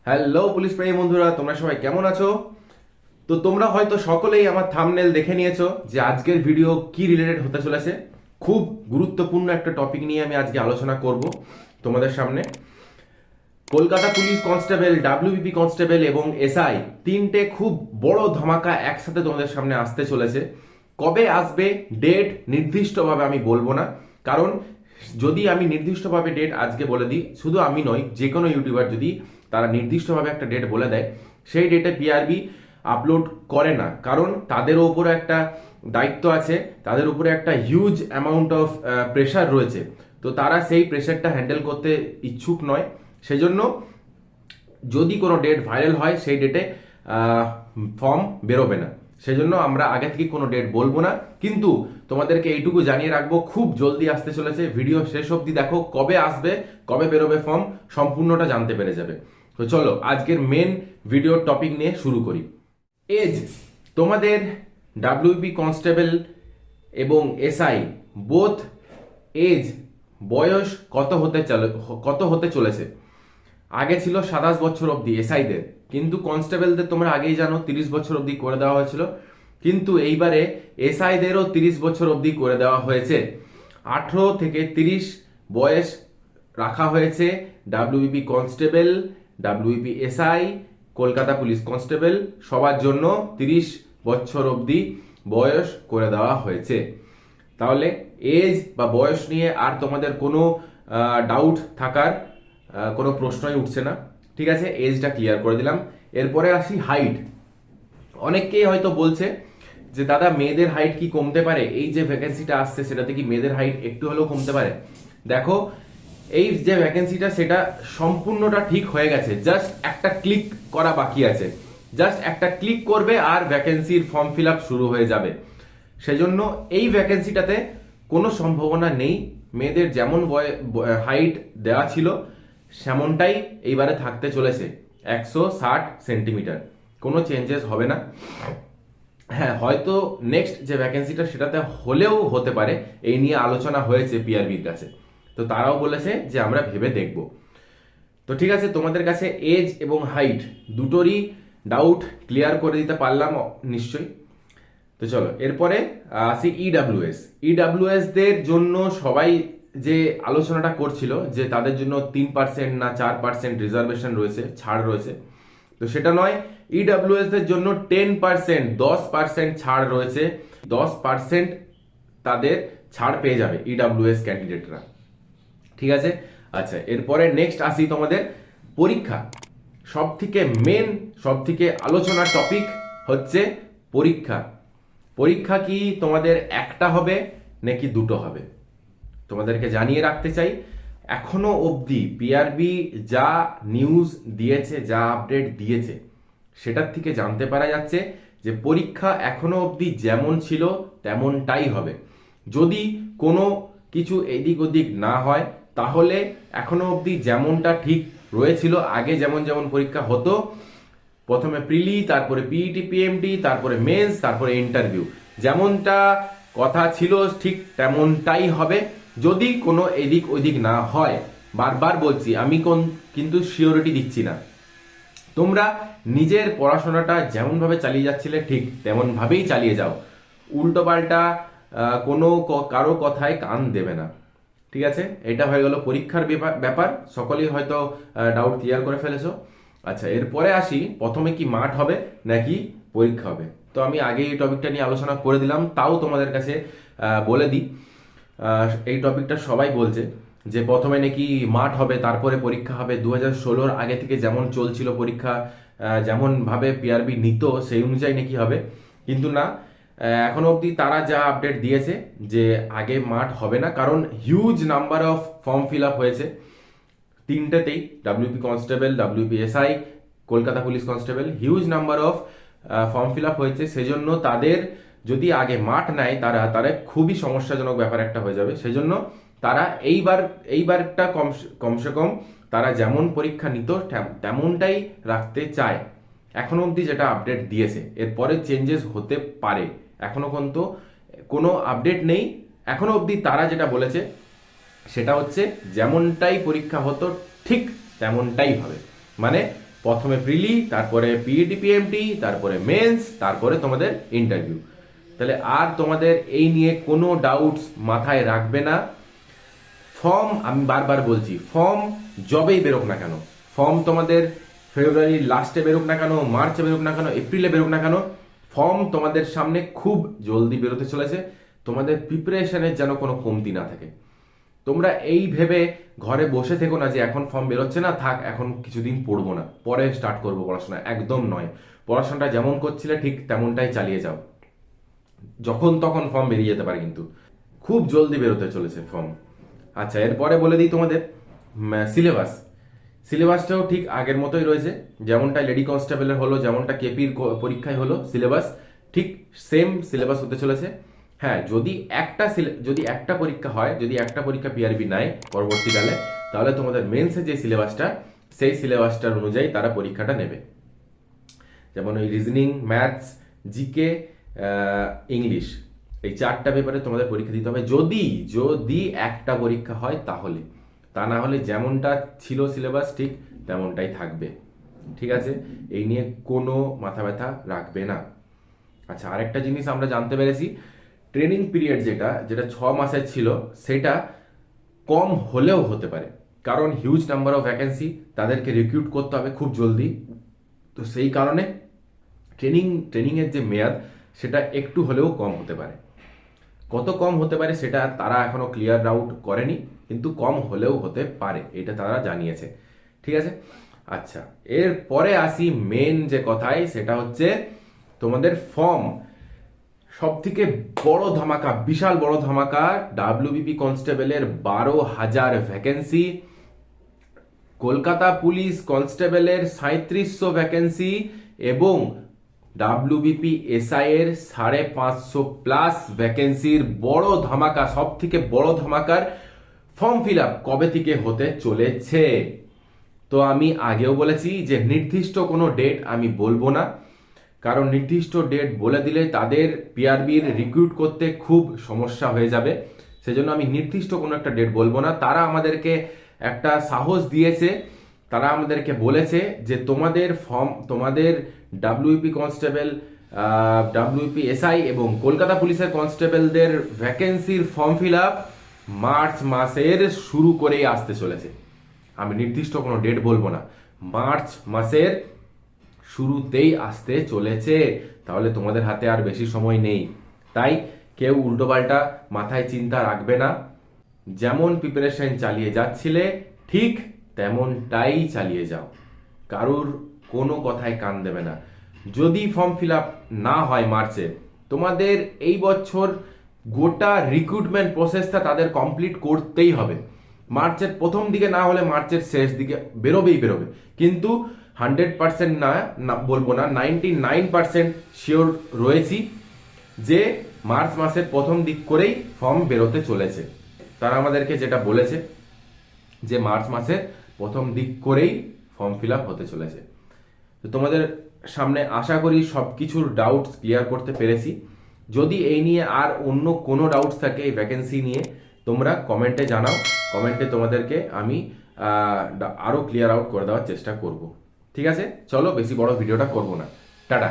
Hello police প্রেমী বন্ধুরা, তোমরা সবাই কেমন আছো? তো তোমরা হয়তো সকলেই আমার থাম্বনেল দেখে নিয়েছো যে আজকের ভিডিও কি রিলেটেড হতে চলেছে। খুব গুরুত্বপূর্ণ একটা টপিক নিয়ে আমি আজকে আলোচনা করব তোমাদের সামনে। Kolkata police constable, WBP constable এবং এসআই তিনটে খুব বড় ধামাকা একসাথে তোমাদের সামনে আসতে চলেছে। কবে আসবে ডেট নির্দিষ্টভাবে আমি বলবো না, কারণ যদি আমি নির্দিষ্টভাবে ডেট আজকে বলে দিই, শুধু আমি নয়, যে কোনো ইউটিউবার যদি তারা নির্দিষ্টভাবে একটা ডেট বলে দেয়, সেই ডেটে পিআরবি আপলোড করে না, কারণ তাদের উপরে একটা দায়িত্ব আছে, তাদের উপরে একটা হিউজ অ্যামাউন্ট অফ প্রেশার রয়েছে। তো তারা সেই প্রেশারটা হ্যান্ডেল করতে ইচ্ছুক নয়। সেজন্য যদি কোনো ডেট ভাইরাল হয়, সেই ডেটে ফর্ম বেরোবে না। সেজন্য আমরা আগে থেকে কোনো ডেট বলবো না, কিন্তু তোমাদেরকে এইটুকু জানিয়ে রাখবো খুব জলদি আসতে চলেছে। ভিডিও শেষ অবধি দেখো, কবে আসবে, কবে বেরোবে ফর্ম, সম্পূর্ণটা জানতে পেরে যাবে। তো চলো আজকের মেন ভিডিওর টপিক নিয়ে শুরু করি। এজ, তোমাদের ডাব্লিউবি কনস্টেবল এবং এসআই বোথ এজ, বয়স কত হতে চলেছে। আগে ছিল 27 বছর অবধি এসআইদের, কিন্তু কনস্টেবলদের তোমরা আগেই জানো 30 বছর অবধি করে দেওয়া হয়েছিল, কিন্তু এইবারে এসআইদেরও 30 বছর অবধি করে দেওয়া হয়েছে। 18 থেকে 30 বয়স রাখা হয়েছে WBP constable, WBP SI, Kolkata police constable সবার জন্য 30 বছর অবধি বয়স করে দেওয়া হয়েছে। তাহলে এজ বা বয়স নিয়ে আর তোমাদের কোনো ডাউট থাকার কোনো প্রশ্নই উঠছে না। ঠিক আছে, এজটা ক্লিয়ার করে দিলাম। এরপরে আসি হাইট। অনেককেই হয়তো বলছে যে দাদা, মেয়েদের হাইট কি কমতে পারে? এই যে ভ্যাকেন্সিটা আসছে সেটাতে কি মেয়েদের হাইট একটু হলেও কমতে পারে? দেখো, এই যে ভ্যাকেন্সিটা সেটা সম্পূর্ণটা ঠিক হয়ে গেছে, জাস্ট একটা ক্লিক করা বাকি আছে। জাস্ট একটা ক্লিক করবে আর ভ্যাকেন্সির ফর্ম ফিল আপ শুরু হয়ে যাবে। সেজন্য এই ভ্যাকেন্সিটাতে কোনো সম্ভাবনা নেই। মেয়েদের যেমন হাইট দেওয়া ছিল সেমনটাই এইবারে থাকতে চলেছে, 160 সেন্টিমিটার। কোনো চেঞ্জেস হবে না। হ্যাঁ, হয়তো নেক্সট যে ভ্যাকেন্সিটা সেটাতে হলেও হতে পারে, এই নিয়ে আলোচনা হয়েছে পিআরবির কাছে। তো তারাও বলেছে যে আমরা ভেবে দেখব। তো ঠিক আছে, তোমাদের কাছে এজ এবং হাইট দুটোরই ডাউট ক্লিয়ার করে দিতে পারলাম নিশ্চয়ই। তো চলো এরপরে আসি ইডাব্লিউএস। ইডাব্লিউএস দের জন্য সবাই যে আলোচনাটা করছিল যে তাদের জন্য 3% না 4% রিজার্ভেশন রয়েছে, ছাড় রয়েছে। তো সেটা নয়, ইডাব্লিউএস দের জন্য 10%, 10% ছাড় রয়েছে। 10% তাদের ছাড় পেয়ে যাবে ইডাব্লিউএস ক্যান্ডিডেটরা। ঠিক আছে, আচ্ছা এরপরে নেক্সট আসি তোমাদের পরীক্ষা। সব থেকে মেন, সব থেকে আলোচনার টপিক হচ্ছে পরীক্ষা। পরীক্ষা কি তোমাদের একটা হবে নাকি দুটো হবে? তোমাদেরকে জানিয়ে রাখতে চাই, এখনো অবধি পিআরবি যা নিউজ দিয়েছে, যা আপডেট দিয়েছে, সেটার থেকে জানতে পারা যাচ্ছে যে পরীক্ষা এখনো অবধি যেমন ছিল তেমনটাই হবে। যদি কোনো কিছু এদিক ওদিক না হয়, তাহলে এখনো অবধি যেমনটা ঠিক রয়েছিল, আগে যেমন যেমন পরীক্ষা হতো, প্রথমে প্রিলি, তারপরে পিইটি পিএমটি, তারপরে মেন্স, তারপরে ইন্টারভিউ, যেমনটা কথা ছিল ঠিক তেমনটাই হবে, যদি কোনো এদিক ওদিক না হয়। বারবার বলছি, আমি কিন্তু শিওরিটি দিচ্ছি না। তোমরা নিজের পড়াশোনাটা যেমনভাবে চালিয়ে যাচ্ছিলে ঠিক তেমনভাবেই চালিয়ে যাও। উল্টো পাল্টা কোনো কারো কথায় কান দেবে না। ঠিক আছে, এটা হয়ে গেল পরীক্ষার ব্যাপার। সকলেই হয়তো ডাউট ক্লিয়ার করে ফেলেছো। আচ্ছা এরপরে আসি, প্রথমে কি মাঠ হবে নাকি পরীক্ষা হবে? তো আমি আগে এই টপিকটা নিয়ে আলোচনা করে দিলাম, তাও তোমাদের কাছে বলে দিই। এই টপিকটা সবাই বলছে যে প্রথমে নাকি মাঠ হবে তারপরে পরীক্ষা হবে। 2016-র আগে থেকে যেমন চলছিল পরীক্ষা, যেমন ভাবে পিআরবি নিত সেই অনুযায়ী নাকি হবে, কিন্তু না। এখনো অবধি তারা যা আপডেট দিয়েছে যে আগে মাঠ হবে না, কারণ huge number of form fill up হয়েছে তিনটেতেই, WP constable, WP SI, Kolkata police constable, huge number of form fill up হয়েছে। সেজন্য তাদের যদি আগে মাঠ নেয়, তারা খুবই সমস্যাজনক ব্যাপার একটা হয়ে যাবে। সেজন্য তারা এইবারটা কমসে কম তারা যেমন পরীক্ষা নিত তেমনটাই রাখতে চায় এখনো অবধি, যেটা আপডেট দিয়েছে। এরপরে চেঞ্জেস হতে পারে, এখনো কিন্তু কোনো আপডেট নেই। এখনো অবধি তারা যেটা বলেছে সেটা হচ্ছে যেমনটাই পরীক্ষা হতো ঠিক তেমনটাই হবে। মানে প্রথমে প্রিলি, তারপরে পিইটি পিএমটি, তারপরে মেন্স, তারপরে তোমাদের ইন্টারভিউ। তাহলে আর তোমাদের এই নিয়ে কোনো ডাউটস মাথায় রাখবে না। ফর্ম, আমি বারবার বলছি, ফর্ম যবেই বেরোক না কেন, ফর্ম তোমাদের ফেব্রুয়ারির লাস্টে বেরোক না কেন, মার্চে বেরোক না কেন, এপ্রিলে বেরোক না কেন, ফর্ম তোমাদের সামনে খুব জলদি বেরোতে চলেছে। তোমাদের প্রিপারেশনের যেন কোনো কমতি না থাকে। তোমরা এই ভেবে ঘরে বসে থেকো না যে এখন ফর্ম বেরোচ্ছে না, থাক এখন কিছুদিন পড়বো না, পরে স্টার্ট করবো পড়াশোনা। একদম নয়, পড়াশোনাটা যেমন করছিলে ঠিক তেমনটাই চালিয়ে যাও। যখন তখন ফর্ম বেরিয়ে যেতে পারে, কিন্তু খুব জলদি বেরোতে চলেছে ফর্ম। আচ্ছা, এরপরে বলে দিই তোমাদের সিলেবাস। সিলেবাসটাও ঠিক আগের মতোই রয়েছে, যেমনটা লেডি কনস্টেবলের হলো, যেমনটা কেপির পরীক্ষায় হলো, সিলেবাস ঠিক সেম সিলেবাস হতে চলেছে। হ্যাঁ, যদি একটা পরীক্ষা হয়, যদি একটা পরীক্ষা পিআরবি নেয় পরবর্তীকালে, তাহলে তোমাদের মেন্সে যে সিলেবাসটা, সেই সিলেবাসটার অনুযায়ী তারা পরীক্ষাটা নেবে। যেমন ওই রিজনিং, ম্যাথস, জিকে, ইংলিশ, এই 4টা পেপারে তোমাদের পরীক্ষা দিতে হবে, যদি একটা পরীক্ষা হয় তাহলে। তা না হলে যেমনটা ছিল সিলেবাস ঠিক তেমনটাই থাকবে। ঠিক আছে, এই নিয়ে কোনো মাথা ব্যথা রাখবে না। আচ্ছা, আরেকটা জিনিস আমরা জানতে পেরেছি, ট্রেনিং পিরিয়ড যেটা 6 মাসের ছিল, সেটা কম হলেও হতে পারে, কারণ হিউজ নাম্বার অফ ভ্যাকেন্সি, তাদেরকে রিক্রুট করতে হবে খুব জলদি। তো সেই কারণে ট্রেনিংয়ের যে মেয়াদ, সেটা একটু হলেও কম হতে পারে। কত কম হতে পারে সেটা তারা এখনো ক্লিয়ার আউট করেনি, কিন্তু কম হলেও হতে পারে, এটা তারা জানিয়েছে। ঠিক আছে। আচ্ছা, এরপরে আসি মেন যে কথায়, সেটা হচ্ছে তোমাদের ফর্ম। সব থেকে বড় ধামাকা, বিশাল বড় ধামাকা, ডাব্লিউবিপি কনস্টেবলের 12,000 ভ্যাকেন্সি, কলকাতা পুলিশ কনস্টেবলের 3700 ভ্যাকেন্সি, এবং ডাব্লিউবিপি এসআই এর 550 প্লাস ভ্যাকেন্সির বড় ধামাকা, সব থেকে বড় ধামাকার ফর্ম ফিল আপ কবে থেকে হতে চলেছে। তো আমি আগেও বলেছি যে নির্দিষ্ট কোনো ডেট আমি বলবো না, কারণ নির্দিষ্ট ডেট বলে দিলে তাদের পিআরবির রিক্রুট করতে খুব সমস্যা হয়ে যাবে। সেজন্য আমি নির্দিষ্ট কোনো একটা ডেট বলবো না। তারা আমাদেরকে একটা সাহস দিয়েছে, তারা আমাদেরকে বলেছে যে তোমাদের ডাব্লিউপি কনস্টেবল, ডাব্লিউপি এসআই এবং কলকাতা পুলিশের কনস্টেবলদের ভ্যাকেন্সির ফর্ম ফিল আপ মার্চ মাসের শুরু করেই আসতে চলেছে। আমি নির্দিষ্ট কোনো ডেট বলবো না, মার্চ মাসের শুরুতেই আসতে চলেছে। তাহলে তোমাদের হাতে আর বেশি সময় নেই, তাই কেউ উল্টোপাল্টা মাথায় চিন্তা রাখবে না। যেমন প্রিপারেশন চালিয়ে যাচ্ছিলে ঠিক তেমনটাই চালিয়ে যাও, কারুর কোনো কথায় কান দেবে না। যদি ফর্ম ফিল আপ না হয় মার্চে, তোমাদের এই বছর গোটা রিক্রুটমেন্ট প্রসেসটা তাদের কমপ্লিট করতেই হবে। মার্চের প্রথম দিকে না হলে মার্চের শেষ দিকে বেরোবে, কিন্তু 100% না বলবো না, 99% শিওর রয়েছি যে মার্চ মাসের প্রথম দিক করেই ফর্ম বেরোতে চলেছে। তারা আমাদেরকে যেটা বলেছে যে মার্চ মাসের প্রথম দিক করেই ফর্ম ফিল আপ হতে চলেছে। তো তোমাদের সামনে আশা করি সব কিছুর ডাউটস ক্লিয়ার করতে পেরেছি। যদি এই নিয়ে আর অন্য কোনো ডাউটস থাকে এই ভ্যাকেন্সি নিয়ে, তোমরা কমেন্টে জানাও। কমেন্টে তোমাদেরকে আমি আরও ক্লিয়ার আউট করে দেওয়ার চেষ্টা করব। ঠিক আছে, চলো বেশি বড় ভিডিওটা করব না। টাটা।